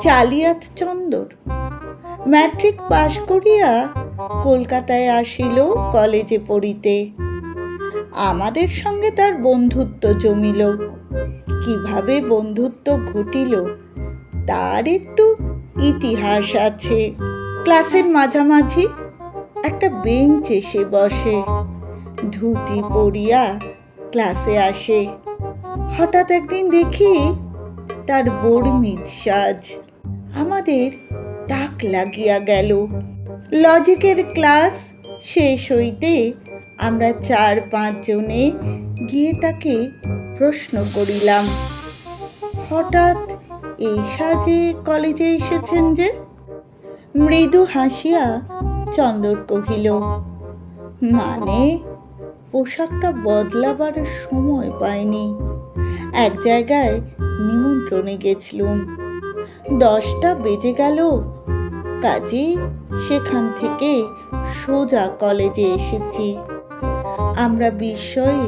চালিয়াত Chandar matric পাশ করিয়া কলকাতায় আসিল কলেজে পড়িতে। আমাদের সঙ্গে তার বন্ধুত্ব জমিল। কিভাবে বন্ধুত্ব ঘটিল তার একটু ইতিহাস আছে। ক্লাসের মাঝামাঝি একটা বেঞ্চ এসে বসে, ধুতি পরিয়া ক্লাসে আসে। হঠাৎ একদিন দেখি তার বর্মিজ সাজ। আমাদের তাক লাগিয়া গেল। লজিকের ক্লাস শেষ হইতে আমরা 4-5 জনে গিয়ে তাকে প্রশ্ন করিলাম, হঠাৎ এই সাজে কলেজে এসেছেন যে? মৃদু হাসিয়া চন্দর কহিল, মানে পোশাকটা বদলাবার সময় পাইনি। এক জায়গায় নিমন্ত্রণে গেছিলুম, 10টা বেজে গেল, কাজেই সেখান থেকে সোজা কলেজে এসেছি। আমরা বিস্ময়ে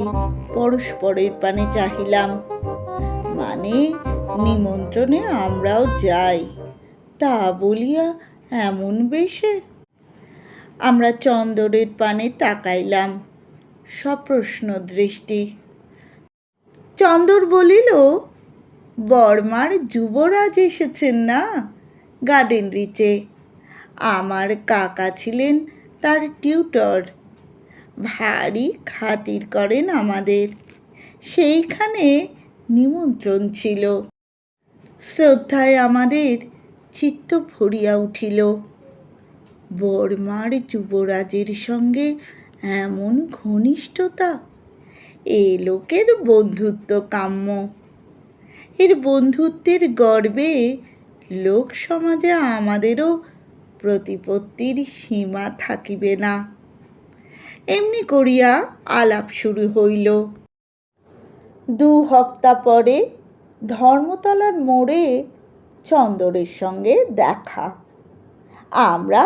পরস্পরের পানে চাহিলাম। মানে নিমন্ত্রণে আমরাও যাই, তা বলিয়া এমন বেশে? আমরা চন্দরের পানে তাকাইলাম সপ্রশ্ন দৃষ্টি। চন্দর বলিল, বর্মার যুবরাজ এসেছেন না গার্ডেন রিচে। আমার কাকা ছিলেন তার টিউটর। ভারী খাতির করেন আমাদের। সেইখানে নিমন্ত্রণ ছিল। শ্রদ্ধায় আমাদের চিত্ত ভরিয়া উঠিল। বর্মার যুবরাজের সঙ্গে এমন ঘনিষ্ঠতা, এ লোকের বন্ধুত্ব কাম্য। এর বন্ধুত্বের গর্বে লোক সমাজে আমাদেরও প্রতিপত্তির সীমা থাকিবে না। এমনি করিয়া আলাপ শুরু হইল। 2 হপ্তা পরে ধর্মতলার মোড়ে চন্দরের সঙ্গে দেখা। আমরা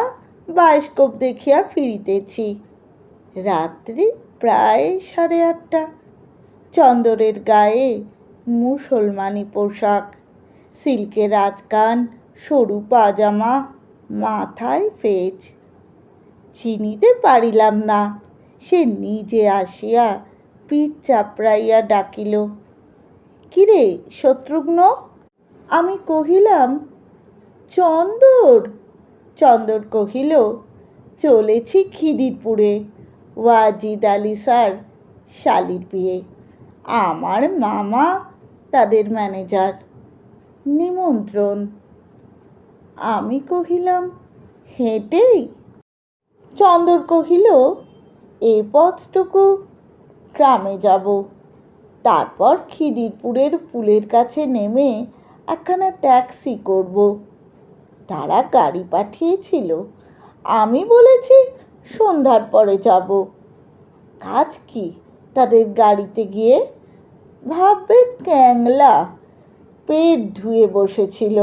বায়োস্কোপ দেখিয়া ফিরিতেছি। রাত্রি প্রায় 8:30। চন্দরের গায়ে মুসলমানি পোশাক, সিল্কের আচকান, সরু পাজামা, মাথায় ফেজ। চিনিতে পারিলাম না। সে নিজে আসিয়া পিঠ চাপড়াইয়া ডাকিল, কিরে শত্রুঘ্ন? আমি কহিলাম, চন্দর। চন্দর কহিল, চলেছি খিদিরপুরে, ওয়াজিদ আলী স্যার শালির বিয়ে। আমার মামা তাদের ম্যানেজার, নিমন্ত্রণ। আমি কহিলাম, হেঁটেই? চন্দর কহিল, এ পথটুকু ট্রামে যাব, তারপর খিদিরপুরের পুলের কাছে নেমে একখানা ট্যাক্সি করব। তারা গাড়ি পাঠিয়েছিল, আমি বলেছি সন্ধ্যার পরে যাব। কাজ কি তাদের গাড়িতে গিয়ে? ভাববে ক্যাংলা, পেট ধুয়ে বসেছিল।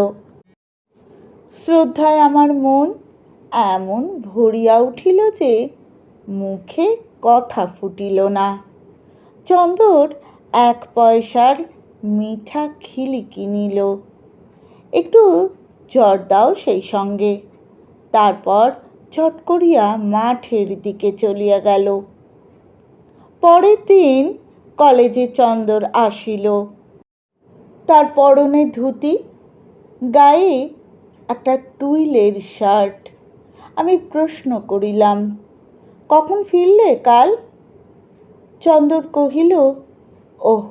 শ্রদ্ধায় আমার মন এমন ভরিয়া উঠিল যে মুখে কথা ফুটিল না। চন্দর 1 পয়সার মিঠা খিলিকি নিল, একটু জর্দাও সেই সঙ্গে। তারপর চট করিয়া মাঠের দিকে চলিয়া গেল। পরের দিন কলেজে চন্দর আসিল। তার পরনে ধুতি, গায়ে একটা টুইলের শার্ট। আমি প্রশ্ন করিলাম, কখন ফিরলে কাল? চন্দর কহিল, ওহ,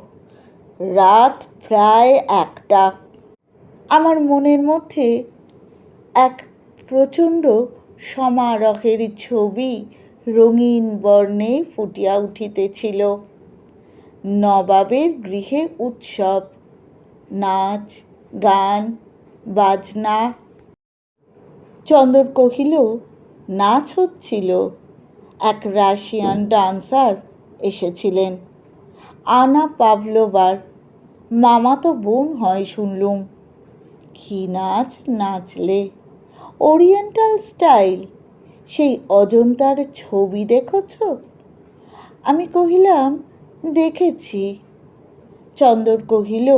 রাত প্রায় 1টা। আমার মনের মধ্যে এক প্রচণ্ড সমারোহের ছবি রঙিন বর্ণে ফুটিয়া উঠিতেছিল। নবাবের গৃহে উৎসব, নাচ, গান, বাজনা। চন্দর কহিল, নাচ হচ্ছিল। এক রাশিয়ান ডান্সার এসেছিলেন, আনা পাভলোভার মামাতো বোন হয় শুনলুম। কি নাচ নাচলে! Oriental style. সেই অজন্তার ছবি দেখেছ? আমি কহিলাম, দেখেছি। চন্দর কহিল,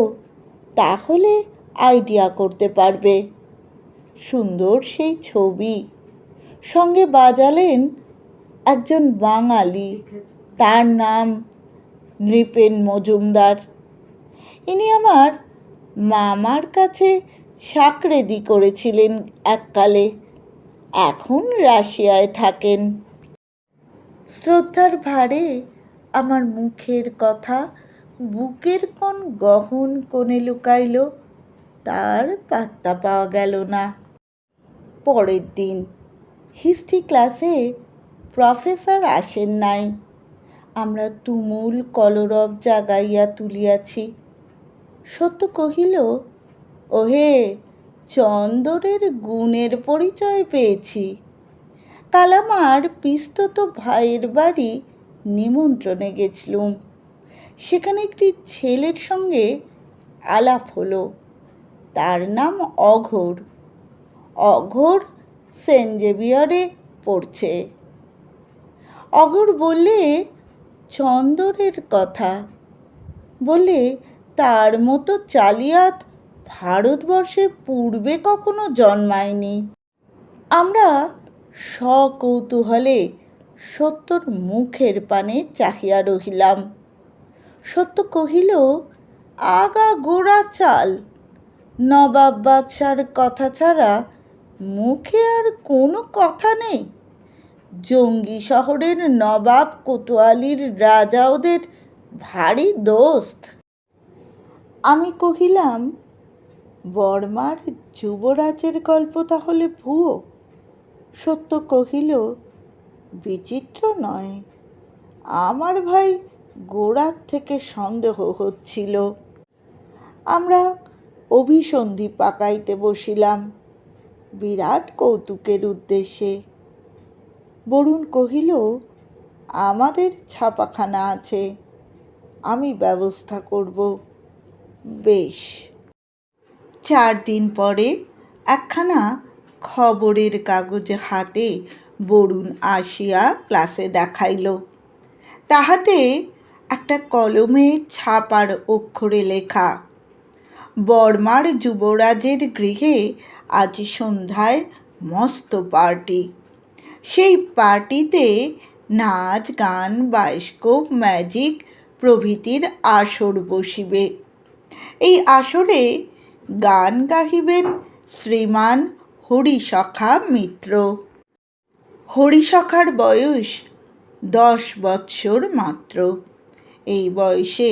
তাহলে আইডিয়া করতে পারবে। সুন্দর সেই ছবি। সঙ্গে বাজালেন একজন বাঙালি, তার নাম নৃপেন মজুমদার। ইনি আমার মামার কাছে সাকরেদি করেছিলেন এককালে, এখন রাশিয়ায় থাকেন। শ্রদ্ধার ভারে আমার মুখের কথা বুকের কোন গহন কোণে লুকাইল, তার পাত্তা পাওয়া গেল না। পরের দিন হিস্ট্রি ক্লাসে প্রফেসর আসেন নাই। আমরা তুমুল কলরব জাগাইয়া তুলিয়াছি। সত্য কহিল, ওহে, চন্দরের গুণের পরিচয় পেয়েছি। কাল আমার পিস্তত ভাইয়ের বাড়ি নিমন্ত্রণে গেছিলুম। সেখানে একটি ছেলের সঙ্গে আলাপ হলো। তার নাম অঘোর। অঘোর সেন্ট জেভিয়ারে পড়ছে। অঘোর বললে চন্দরের কথা, বলে তার মতো চালিয়াত ভারতবর্ষে পূর্বে কখনো জন্মায়নি। আমরা সকৌতূহলে সত্যর মুখের পানে চাহিয়া রহিলাম। সত্য কহিল, আগা গোড়া চাল, নবাব বাদশার কথা ছাড়া মুখে আর কোনো কথা নেই। জঙ্গি শহরের নবাব কোতোয়ালির রাজা ওদের ভারী দোস্ত। আমি কহিলাম, বর্মার যুবরাজের গল্প তাহলে ভুয়ো? সত্য কহিল, বিচিত্র নয়। আমার ভাই গোড়ার থেকে সন্দেহ হচ্ছিল। আমরা অভিসন্ধি পাকাইতে বসিলাম বিরাট কৌতুকের উদ্দেশ্যে। বরুণ কহিল, আমাদের ছাপাখানা আছে, আমি ব্যবস্থা করব। বেশ। 4 দিন পরে একখানা খবরের কাগজ হাতে বরুণ আসিয়া ক্লাসে দেখাইল। তাহাতে একটা কলমে ছাপার অক্ষরে লেখা, বর্মার যুবরাজের গৃহে আজ সন্ধ্যায় মস্ত পার্টি। সেই পার্টিতে নাচ গান বায়স্কোপ ম্যাজিক প্রভৃতির আসর বসিবে। এই আসরে গান গাহিবেন শ্রীমান হরিসখা মিত্র। হরিসখার বয়স 10 বৎসর মাত্র। এই বয়সে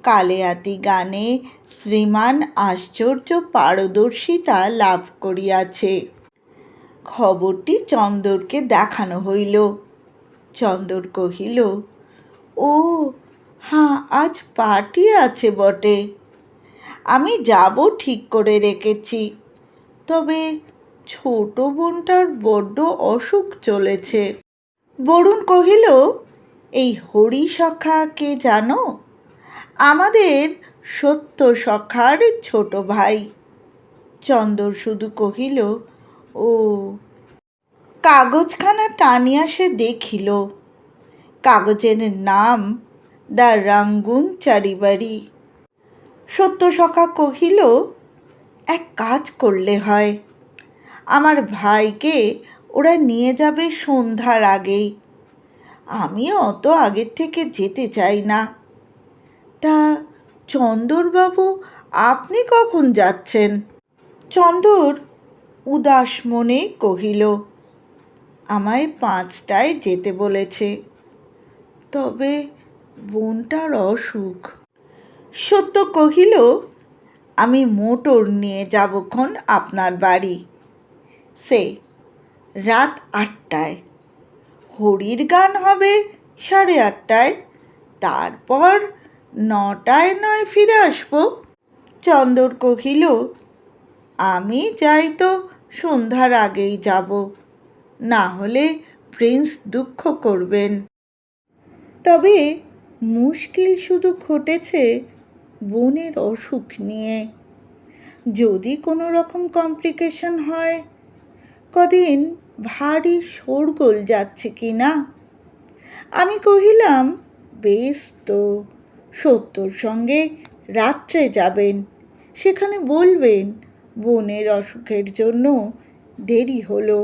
কালেয়াতি গানে শ্রীমান আশ্চর্য পারদর্শিতা লাভ করিয়াছে। খবরটি চন্দরকে দেখানো হইল। চন্দর কহিল, ও হ্যাঁ, আজ পার্টি আছে বটে, আমি যাব ঠিক করে রেখেছি। তবে ছোট বোনটার বড্ড অসুখ চলেছে। বরুণ কহিল, এই হরিসখা কে জানো? আমাদের সত্য সখার ছোট ভাই। চন্দর শুধু কহিল, ও। কাগজখানা টানিয়া সে দেখিল। কাগজের নাম দ্য রাঙ্গুন চারিবাড়ি। সত্য সখা কহিল, এক কাজ করলে হয়, আমার ভাইকে ওরা নিয়ে যাবে সন্ধ্যার আগেই। আমি অত আগের থেকে যেতে চাই না। তা চন্দরবাবু, আপনি কখন যাচ্ছেন? চন্দর উদাস মনে কহিল, আমায় 5টায় যেতে বলেছে, তবে বোনটার অসুখ। সত্য কহিল, আমি মোটর নিয়ে যাবক্ষণ আপনার বাড়ি। সে রাত 8টায়। হরির গান হবে 8:30টায়, তারপর 9টায় নয় ফিরে আসব। চন্দর কহিল, আমি যাই তো সন্ধ্যার আগেই যাব, না হলে প্রিন্স দুঃখ করবেন। তবে মুশকিল শুধু ঘটেছে বোনের অসুখ নিয়ে। যদি কোনো রকম কমপ্লিকেশন হয়, কদিন ভারী শোরগোল যাচ্ছে কি না। আমি কহিলাম, বেশ তো, সত্যর সঙ্গে রাত্রে যাবেন, সেখানে বলবেন বোনের অসুখের জন্য দেরি হলো।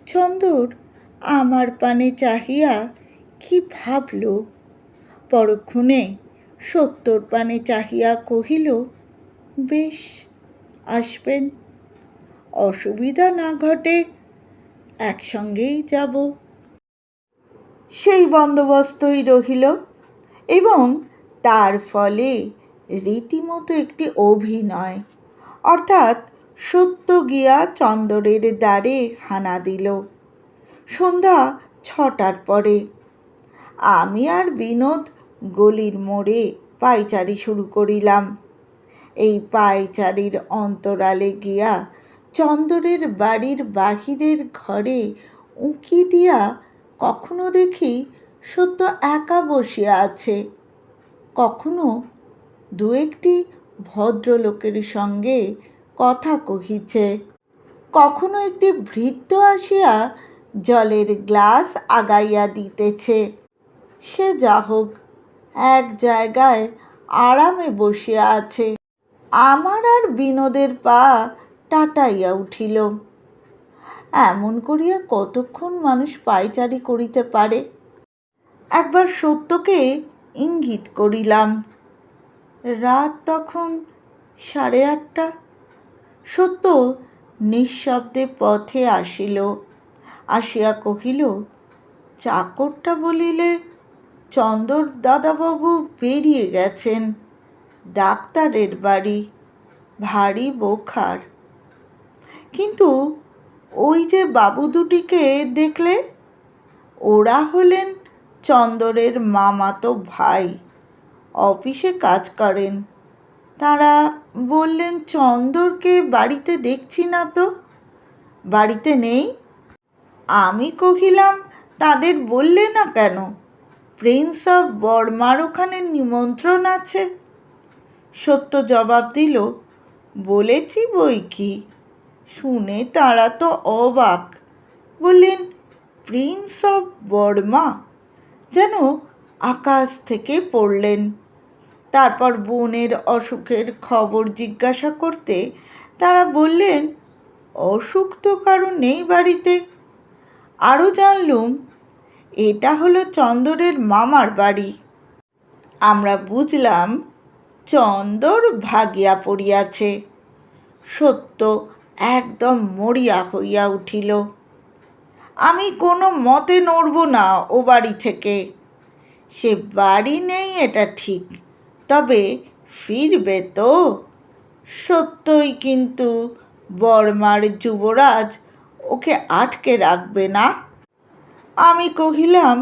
চন্দর আমার পানে চাহিয়া কি ভাবল, পরক্ষণে সত্যর পানে চাহিয়া কহিল, বেশ, আসবেন, অসুবিধা না ঘটে একসঙ্গেই যাব। সেই বন্দোবস্তই রহিল এবং তার ফলে রীতিমতো একটি অভিনয়, অর্থাৎ সত্য গিয়া চন্দরের দ্বারে হানা দিল সন্ধ্যা 6টার পরে। আমি আর বিনোদ গলির মোড়ে পায়চারি শুরু করিলাম। এই পায়চারির অন্তরালে গিয়া চন্দরের বাড়ির বাহিরের ঘরে উঁকি দিয়া কখনো দেখি সত্য একা বসিয়া আছে, কখনো দু একটি ভদ্রলোকের সঙ্গে কথা কহিছে, কখনো একটি ভৃত্য আসিয়া জলের গ্লাস আগাইয়া দিতেছে। সে যা হোক, এক জায়গায় আরামে বসিয়া আছে। আমার আর বিনোদের পা টাটাইয়া উঠিল। এমন করিয়া কতক্ষণ মানুষ পায়চারি করিতে পারে? একবার সত্যকে ইঙ্গিত করিলাম। রাত তখন 8:30। সত্য নিঃশব্দে পথে আসিল, আসিয়া কহিল, চাকরটা বলিলে চন্দর দাদাবাবু বেরিয়ে গেছেন ডাক্তারের বাড়ি, ভারী বোখার। কিন্তু ওই যে বাবু দুটিকে দেখলে, ওরা হলেন চন্দরের মামাতো ভাই, অফিসে কাজ করেন। তারা বললেন, চন্দরকে বাড়িতে দেখছি না তো, বাড়িতে নেই। আমি কহিলাম, তাদের বললে না কেন? প্রিন্স অফ বর্মার ওখানে নিমন্ত্রণ আছে। সত্য জবাব দিল, বলেছি বই কি। শুনে তারা তো অবাক, বললেন, প্রিন্স অফ বর্মা, যেন আকাশ থেকে পড়লেন। তারপর বোনের অসুখের খবর জিজ্ঞাসা করতে তারা বললেন, অসুখ তো কারো নেই বাড়িতে। আরও জানলুম এটা হলো চন্দরের মামার বাড়ি। আমরা বুঝলাম চন্দর ভাগিয়া পড়িয়াছে। সত্য একদম মরিয়া হইয়া উঠিল। আমি কোনো মতে নড়ব না ও বাড়ি থেকে। সে বাড়ি নেই এটা ঠিক, তবে ফিরবে তো। সত্যই কিন্তু বর্মার যুবরাজ ওকে আটকে রাখবে না। আমি কহিলাম,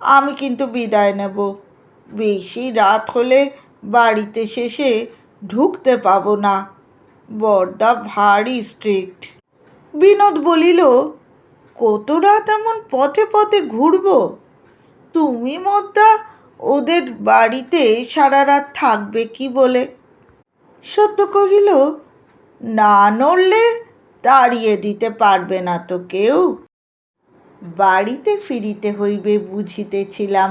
আমি কিন্তু বিদায় নেব। বেশি রাত হলে বাড়িতে শেষে ঢুকতে পাবো না, বড়দা ভারী স্ট্রিক্ট। বিনোদ বলিল, কত রাত এমন পথে পথে ঘুরব? তুমি মদ্দা ওদের বাড়িতে সারা রাত থাকবে কি বলে? সত্য কহিল, না নড়লে তাড়িয়ে দিতে পারবে না তো কেউ। বাড়িতে ফিরিতে হইবে বুঝিতেছিলাম,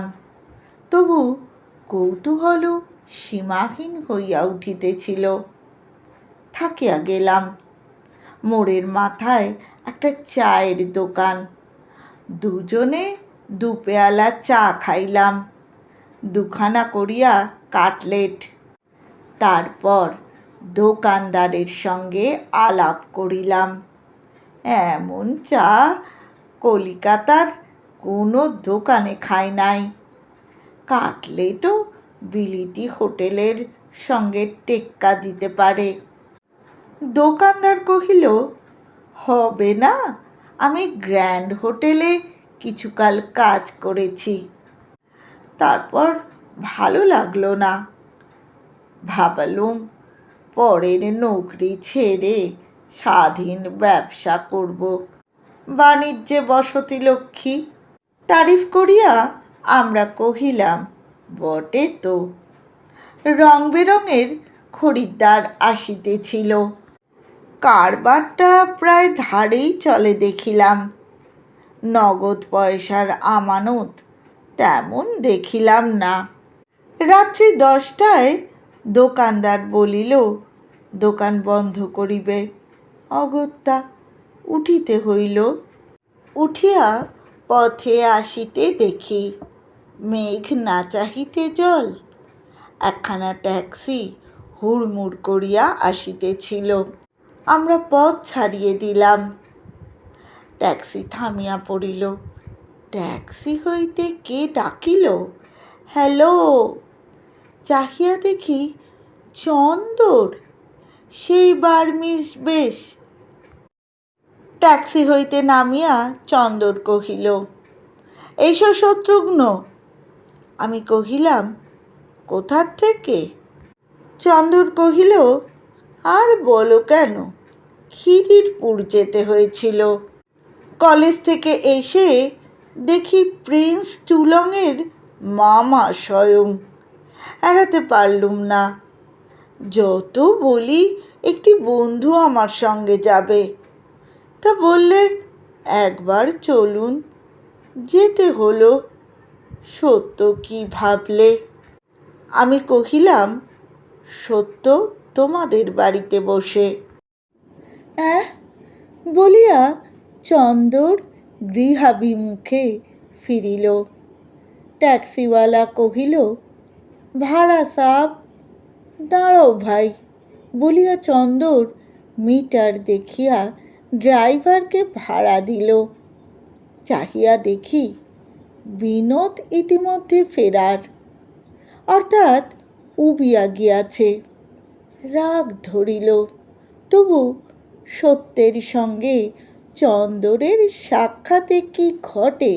তবু কৌতূহল সীমাহীন হইয়া উঠিতেছিল। থাকিয়া গেলাম। মোড়ের মাথায় একটা চায়ের দোকান। দুজনে 2 পেয়ালা চা খাইলাম, 2খানা করিয়া কাটলেট। তারপর দোকানদারের সঙ্গে আলাপ করিলাম। এমন চা কলিকাতার কোনো দোকানে খাই নাই। কাটলেটও বিলিতি হোটেলের সঙ্গে টেক্কা দিতে পারে। দোকানদার কহিল, হবে না, আমি গ্র্যান্ড হোটেলে কিছুকাল কাজ করেছি। তারপর ভালো লাগলো না। ভাবলুম পরের নৌকরি ছেড়ে স্বাধীন ব্যবসা করব, বাণিজ্যে বসতি লক্ষ্মী। তারিফ করিয়া আমরা কহিলাম, বটে তো। রং বেরঙের খরিদ্দার আসিতেছিল। কারবারটা প্রায় ধারেই চলে দেখিলাম। নগদ পয়সার আমানত তেমন দেখিলাম না। রাত্রি 10টায় দোকানদার বলিল, দোকান বন্ধ করিবে। অগত্যা উঠিতে হইল। উঠিয়া পথে আসিতে দেখি মেঘ না চাহিতে জল। একখানা ট্যাক্সি হুড়মুড় করিয়া আসিতেছিল। আমরা পথ ছাড়িয়ে দিলাম। ট্যাক্সি থামিয়া পড়িল। ট্যাক্সি হইতে কে ডাকিল, হ্যালো! চাহিয়া দেখি চন্দর, সেই বার্মিজ বেশ। ট্যাক্সি হইতে নামিয়া চন্দর কহিল, এইসো শত্রুঘ্ন। আমি কহিলাম, কোথার থেকে? চন্দর কহিল, আর বলো কেন, খিদিরপুর যেতে হয়েছিল। কলেজ থেকে এসে দেখি প্রিন্স টুলংয়ের মামা স্বয়ং। এড়াতে পারলুম না। যত বলি একটি বন্ধু আমার সঙ্গে যাবে, তা বললে একবার চলুন। যেতে হলো। সত্য কি ভাবলে? আমি কহিলাম, সত্য তোমাদের বাড়িতে বসে। বলিয়া চন্দর গৃহাভিমুখে ফিরিল। ট্যাক্সিওয়ালা কহিল, ভাড়া সাব। দাঁড়াও ভাই বলিয়া চন্দর মিটার দেখিয়া ড্রাইভারকে ভাড়া দিল। চাহিয়া দেখি বিনোদ ইতিমধ্যে ফেরার, অর্থাৎ উবিয়া গিয়াছে। রাগ ধরিল, তবু সত্যের সঙ্গে চন্দরের সাক্ষাতে কি ঘটে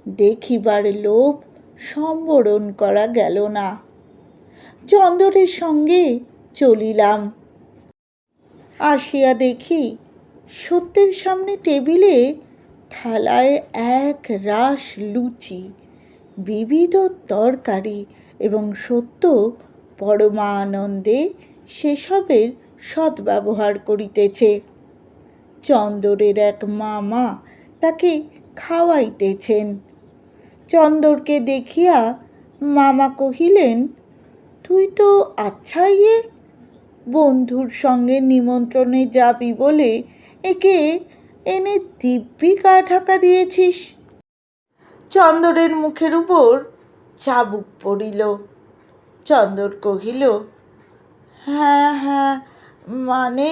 দেখিবার লোভ সম্বরণ করা গেল না। চন্দরের সঙ্গে চলিলাম। আসিয়া দেখি সত্যের সামনে টেবিলে থালায় এক রাশ লুচি, বিবিধ তরকারি, এবং সত্য পরমানন্দে সেসবের সদ্ব্যবহার করিতেছে। চন্দরের এক মামা তাকে খাওয়াইতেছেন। চন্দরকে দেখিয়া মামা কহিলেন, তুই তো আচ্ছা ইয়ে, বন্ধুর সঙ্গে নিমন্ত্রণে যাবি বলে একে এনে দিব্যি গা ঢাকা দিয়েছিস। চন্দরের মুখের উপর চাবুক পড়িল। চন্দর কহিল, হ্যাঁ হ্যাঁ, মানে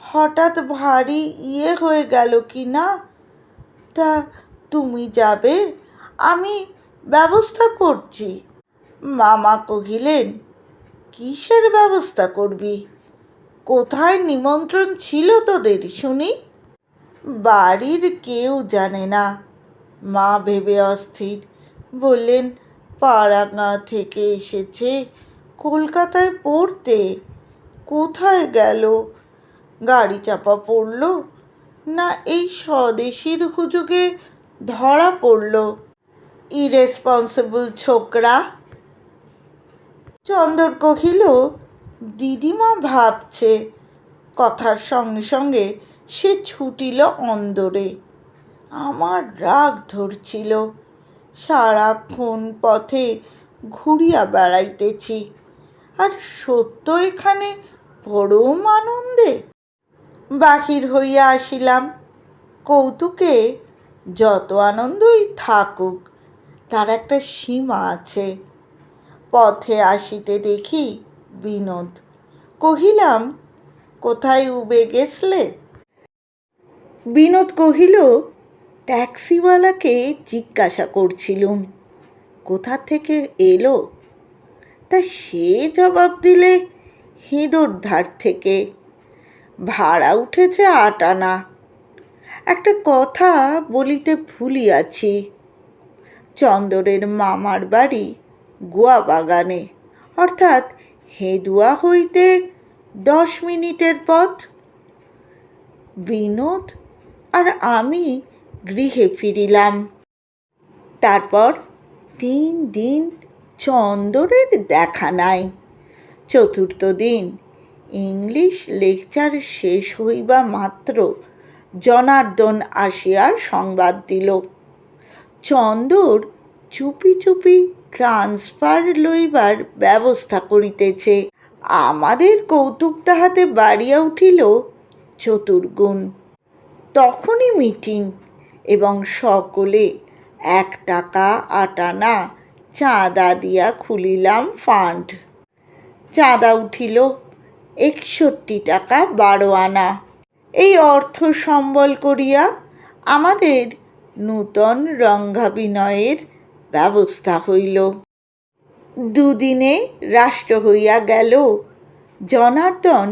হঠাৎ ভারী ইয়ে হয়ে গেল কি না। তা তুমি যাবে, আমি ব্যবস্থা করছি। মামা কহিলেন, কিসের ব্যবস্থা করবি? কোথায় নিমন্ত্রণ ছিল তোদের শুনি? বাড়ির কেউ জানে না। মা ভেবে অস্থির। বললেন, পাড়াগাঁ থেকে এসেছে কলকাতায় পড়তে। কোথায় গেল? গাড়ি চাপা পড়ল, না এই স্বদেশীর হুজুগে ধরা পড়ল। ইরেসপন্সিবল ছোকরা। চন্দর কহিল, দিদিমা ভাবছে। কথার সঙ্গে সঙ্গে সে ছুটিল অন্দরে। আমার রাগ ধরছিল। সারাক্ষণ পথে ঘুরিয়া বেড়াইতেছি, আর সত্য এখানে পরম আনন্দে। বাহির হইয়া আসিলাম। কৌতুকে যত আনন্দই থাকুক, তার একটা সীমা আছে। পথে আসিতে দেখি বিনোদ। কহিলাম, কোথায় উবে গেছলে? বিনোদ কহিল, ট্যাক্সিওয়ালাকে জিজ্ঞাসা করছিলুম কোথা থেকে এলো। তা সে জবাব দিলে হিঁদুর ধার থেকে। ভাড়া উঠেছে 8 আনা। একটা কথা বলিতে ভুলিয়াছি। চন্দরের মামার বাড়ি গোয়া বাগানে, অর্থাৎ হেদুয়া হইতে 10 মিনিটের পথ। বিনোদ আর আমি গৃহে ফিরিলাম। তারপর 3 দিন চন্দরের দেখা নাই। চতুর্থ দিন ইংলিশ লেকচার শেষ হইবা মাত্র জনার্দন আসিয়া সংবাদ দিল, চন্দর চুপি চুপি ট্রান্সফার লইবার ব্যবস্থা করিতেছে। আমাদের কৌতুক তাহাতে বাড়িয়া উঠিল চতুর্গুণ। তখনই মিটিং, এবং সকলে 1 টাকা 8 আনা চাঁদা দিয়া খুলিলাম ফান্ড। চাঁদা উঠিল 61 টাকা 12 আনা। এই অর্থ সম্বল করিয়া আমাদের নূতন রঙ্গাভিনয়ের ব্যবস্থা হইল। 2 দিনে রাষ্ট্র হইয়া গেল। জনার্দন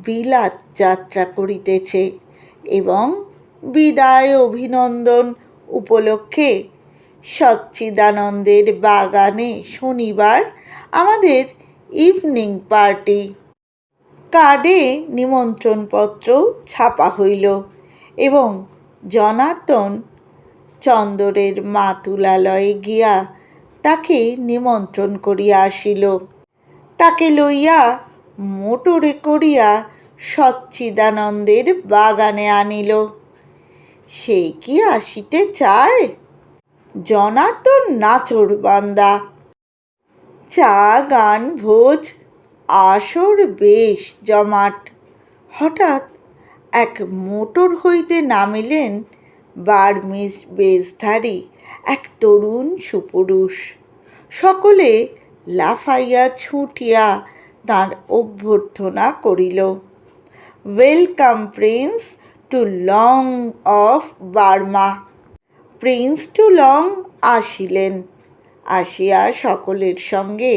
বিলাত যাত্রা করিতেছে, এবং বিদায় অভিনন্দন উপলক্ষে সচ্চিদানন্দের বাগানে শনিবার আমাদের ইভনিং পার্টি। কার্ডে নিমন্ত্রণপত্র ছাপা হইল, এবং জনার্দন চন্দরের মাতুলালয়ে গিয়া তাকে নিমন্ত্রণ করিয়া আসিল। তাকে লইয়া মোটরে করিয়া সচ্চিদানন্দের বাগানে আনিল। সে কি আসিতে চায়? জনার্দন নাচরবান্দা। চা গান ভোজ আসর বেশ জমাট। হঠাৎ এক মোটর হইতে নামিলেন বার্মিজ বেশধারী এক তরুণ সুপুরুষ। সকলে লাফাইয়া ছুটিয়া তাঁর অভ্যর্থনা করিল। Welcome prince Tu Long of Burma. Prince Tu Long আসিলেন। আসিয়া সকলের সঙ্গে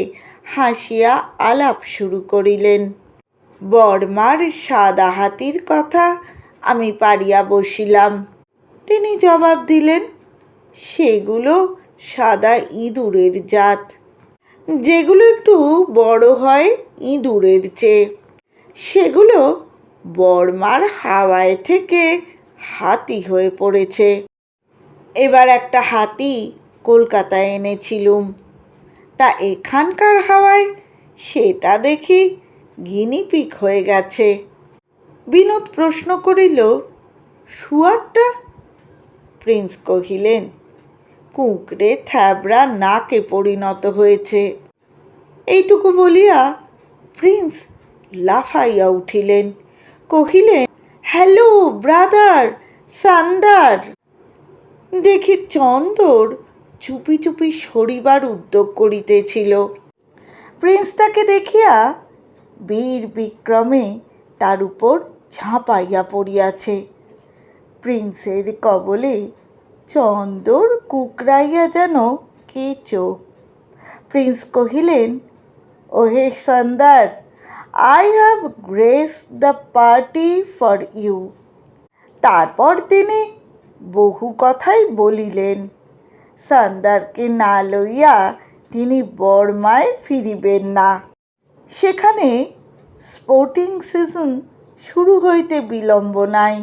হাসিয়া আলাপ শুরু করিলেন। বর্মার সাদা হাতির কথা আমি পারিয়া বসিলাম। তিনি জবাব দিলেন, সেগুলো সাদা ইঁদুরের জাত, যেগুলো একটু বড় হয় ইঁদুরের চেয়ে। সেগুলো বর্মার হাওয়ায় থেকে হাতি হয়ে পড়েছে। এবার একটা হাতি কলকাতায় এনেছিলুম, তা এখানকার হাওয়ায় সেটা দেখি গিনিপিগ হয়ে গেছে। বিনোদ প্রশ্ন করিল, শুয়ারটা? প্রিন্স কহিলেন, কুঁকড়ে থ্যাবড়া নাকে পরিণত হয়েছে। এইটুকু বলিয়া প্রিন্স লাফাইয়া উঠিলেন, কহিলেন, হ্যালো ব্রাদার সান্দার। দেখি চন্দর চুপি চুপি সরিবার উদ্যোগ করিতেছিল। প্রিন্স তাকে দেখিয়া বীর বিক্রমে তার উপর ঝাঁপাইয়া পড়িয়াছে। প্রিন্সের কবলে চন্দর কুকরাইয়া যেন কেঁচো। প্রিন্স কহিলেন, ওহে সান্দার, I have graced the party for you. তারপর তিনি বহু কথাই বলিলেন। সান্দারকে না লইয়া তিনি বর্মায় ফিরিবেন না। সেখানে স্পোর্টিং সিজন শুরু হইতে বিলম্ব নাই।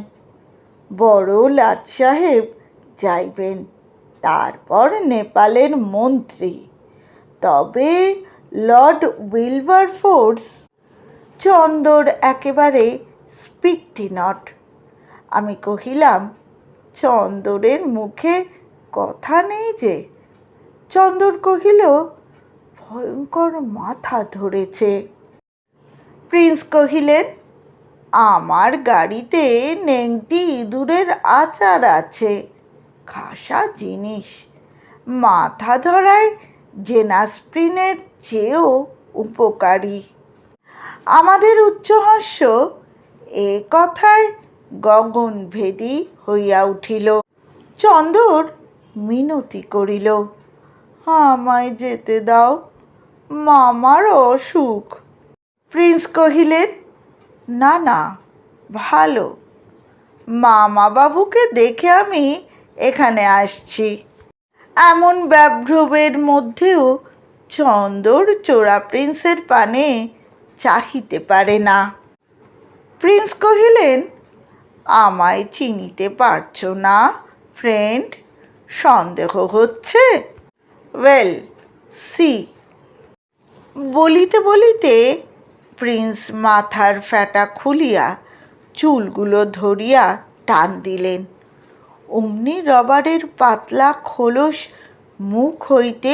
বড় লাট সাহেব যাইবেন, তারপর নেপালের মন্ত্রী, তবে লর্ড উইলবারফোর্স। চন্দর একেবারে স্পিকটি নট। আমি কহিলাম, চন্দরের মুখে কথা নেই যে? চন্দর কহিল, ভয়ঙ্কর মাথা ধরেছে। প্রিন্স কহিলেন, আমার গাড়িতে নেংটি ইঁদুরের আচার আছে, খাসা জিনিস, মাথা ধরায় জেনাস্প্রিনের চেয়েও উপকারী। আমাদের উচ্চহাস্য এ কথায় গগনভেদী হইয়া উঠিল। চন্দর মিনতি করিল, আমায় যেতে দাও, মামার অসুখ। প্রিন্স কহিলেন, না না, ভালো, মামাবাবুকে দেখে আমি এখানে আসছি। এমন ব্যাঘ্রবের মধ্যেও চন্দর চোরা প্রিন্সের পানে চাহিতে পারে না। প্রিন্স কহিলেন, আমায় চিনিতে পারছ না ফ্রেন্ড? সন্দেহ হচ্ছে? Well, see. বলিতে বলিতে প্রিন্স মাথার ফ্যাটা খুলিয়া চুলগুলো ধরিয়া টান দিলেন। অমনি রবারের পাতলা খোলস মুখ হইতে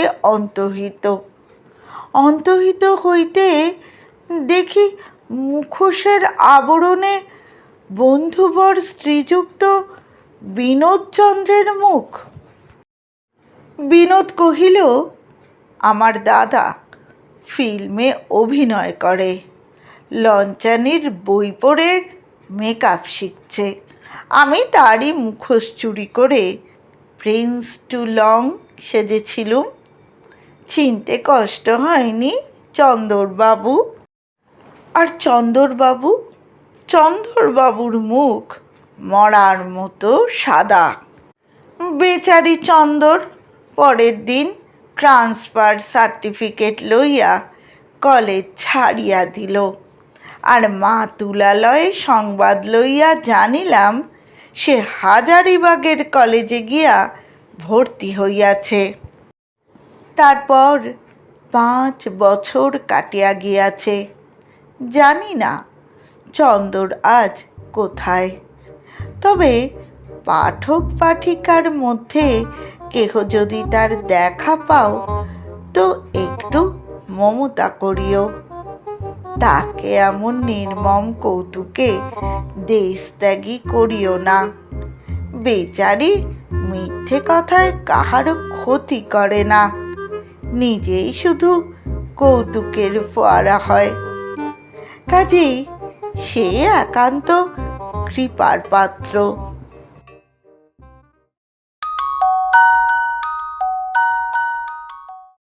অন্তর্হিত হইতে দেখি মুখোশের আবরণে বন্ধুবর শ্রীযুক্ত বিনোদচন্দ্রের মুখ। বিনোদ কহিল, আমার দাদা ফিল্মে অভিনয় করে, লঞ্চানির বই পড়ে মেকআপ শিখছে। আমি তারই মুখোশ চুরি করে প্রিন্স টু লং সেজেছিলুম। চিনতে কষ্ট হয়নি চন্দরবাবু? আর চন্দরবাবুর মুখ মরার মতো সাদা। বেচারি চন্দর পরের দিন ট্রান্সফার সার্টিফিকেট লইয়া কলেজ ছাড়িয়া দিল। আর মা তুলালয়ে সংবাদ লইয়া জানিলাম সে হাজারিবাগের কলেজে গিয়া ভর্তি হইয়াছে। তারপর 5 বছর কাটিয়া গিয়াছে। জানি না চন্দর আজ কোথায়। তবে পাঠক পাঠিকার মধ্যে কেহ যদি তার দেখা পাও তো একটু মমতা করিও। তাকে এমন নির্মম কৌতুকে দেশত্যাগী করিও না। বেচারি মিথ্যে কথায় কাহারও ক্ষতি করে না, নিজেই শুধু কৌতুকের ফোয়ারা হয়। কাজেই সে একান্ত কৃপার পাত্র।